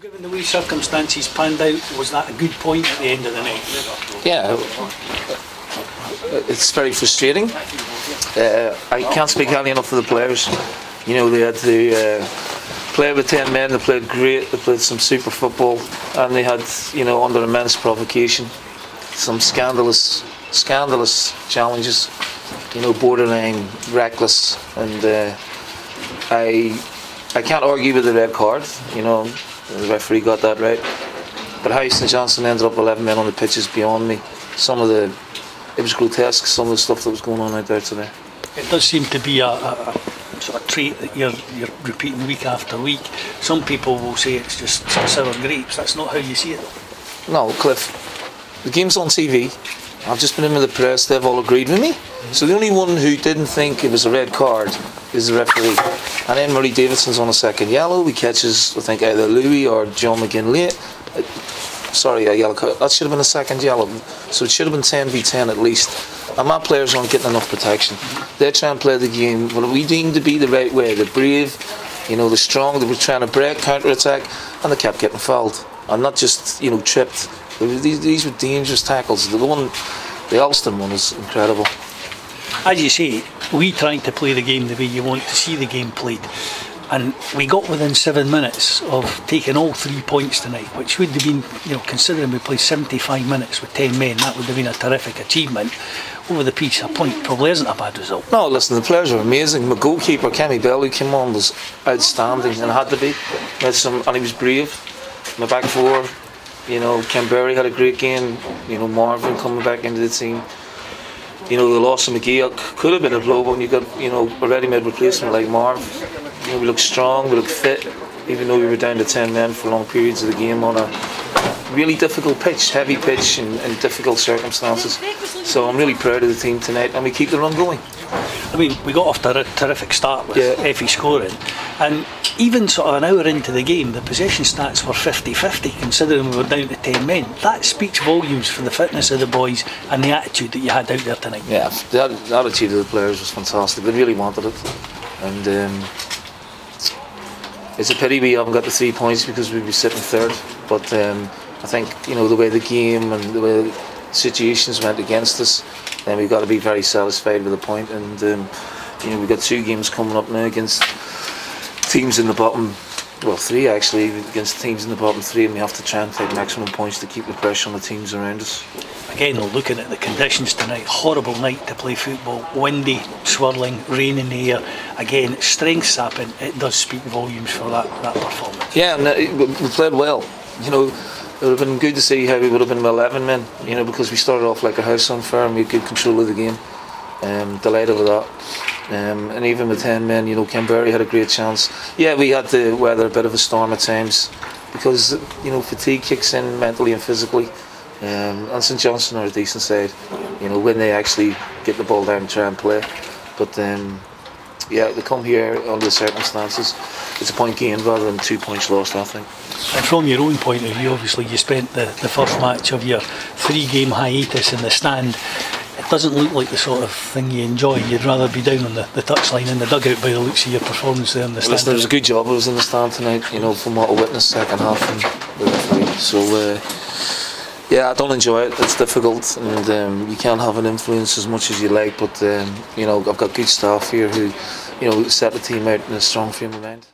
Given the way circumstances panned out, was that a good point at the end of the night? Yeah, it's very frustrating. I can't speak highly enough for the players. You know, they had to play with 10 men, they played great, they played some super football, and they had, you know, under immense provocation, some scandalous challenges, you know, borderline reckless, and I can't argue with the red card, you know, the referee got that right, but how St Johnstone ended up 11 men on the pitch is beyond me. It was grotesque, some of the stuff that was going on out there today. It does seem to be a sort of trait that you're repeating week after week. Some people will say it's just sour grapes. That's not how you see it. No, Cliff, the game's on TV. I've just been in with the press, they've all agreed with me. So the only one who didn't think it was a red card is the referee. And then Murray Davidson's on a second yellow. He catches, I think, either Louis or John McGinn late. Sorry, a yellow card. That should have been a second yellow. So it should have been 10v10 at least. And my players aren't getting enough protection. They're trying to play the game what we deem to be the right way. They're brave, you know, they're strong, they were trying to break, counter-attack, and they kept getting fouled. And not just, you know, tripped. These were dangerous tackles. The Ulster one is incredible. As you say, we tried to play the game the way you want to see the game played. And we got within 7 minutes of taking all 3 points tonight, which would have been, you know, considering we played 75 minutes with 10 men, that would have been a terrific achievement. Over the piece, a point probably isn't a bad result. No, listen, the players are amazing. My goalkeeper, Kenny Bell, who came on, was outstanding and had to be. And he was brave. My back four, you know, Ken Berry had a great game. You know, Marvin coming back into the team. You know, the loss of McGee could have been a blow, but when you got, you know, a ready-made replacement like Marv, you know, we looked strong, we looked fit, even though we were down to 10 men for long periods of the game on a really difficult pitch, heavy pitch in difficult circumstances. So I'm really proud of the team tonight, and we keep the run going. I mean, we got off to a terrific start with Effie scoring, and even sort of an hour into the game, the possession stats were 50-50, considering we were down to 10 men. That speaks volumes for the fitness of the boys and the attitude that you had out there tonight. Yeah, the attitude of the players was fantastic. They really wanted it, and it's a pity we haven't got the 3 points because we'd be sitting third. But I think, you know, the way the game and the way situations went against us, then we've got to be very satisfied with the point. And you know, we've got 2 games coming up now against teams in the bottom, well, 3 actually, against teams in the bottom 3, and we have to try and take maximum points to keep the pressure on the teams around us. Again, looking at the conditions tonight, horrible night to play football, windy, swirling, rain in the air. Again, strength sapping, it does speak volumes for that performance. Yeah, and we played well. You know, it would have been good to see how we would have been with 11 men, you know, because we started off like a house on fire and we had good control of the game. Delighted with that. And even with 10 men, you know, Ken Berry had a great chance. Yeah, we had to weather a bit of a storm at times because, you know, fatigue kicks in mentally and physically. And St Johnstone are a decent side, you know, when they actually get the ball down and try and play. But yeah, they come here under the circumstances. It's a point gained rather than 2 points lost, I think. And from your own point of view, obviously you spent the first match of your 3-game hiatus in the stand. It doesn't look like the sort of thing you enjoy. You'd rather be down on the touchline in the dugout by the looks of your performance there in the stand. Listen, it was a good job I was in the stand tonight, you know, from what I witnessed second half and the referee. So yeah, I don't enjoy it. It's difficult, and you can't have an influence as much as you like. But you know, I've got good staff here who, you know, set the team out in a strong frame of mind.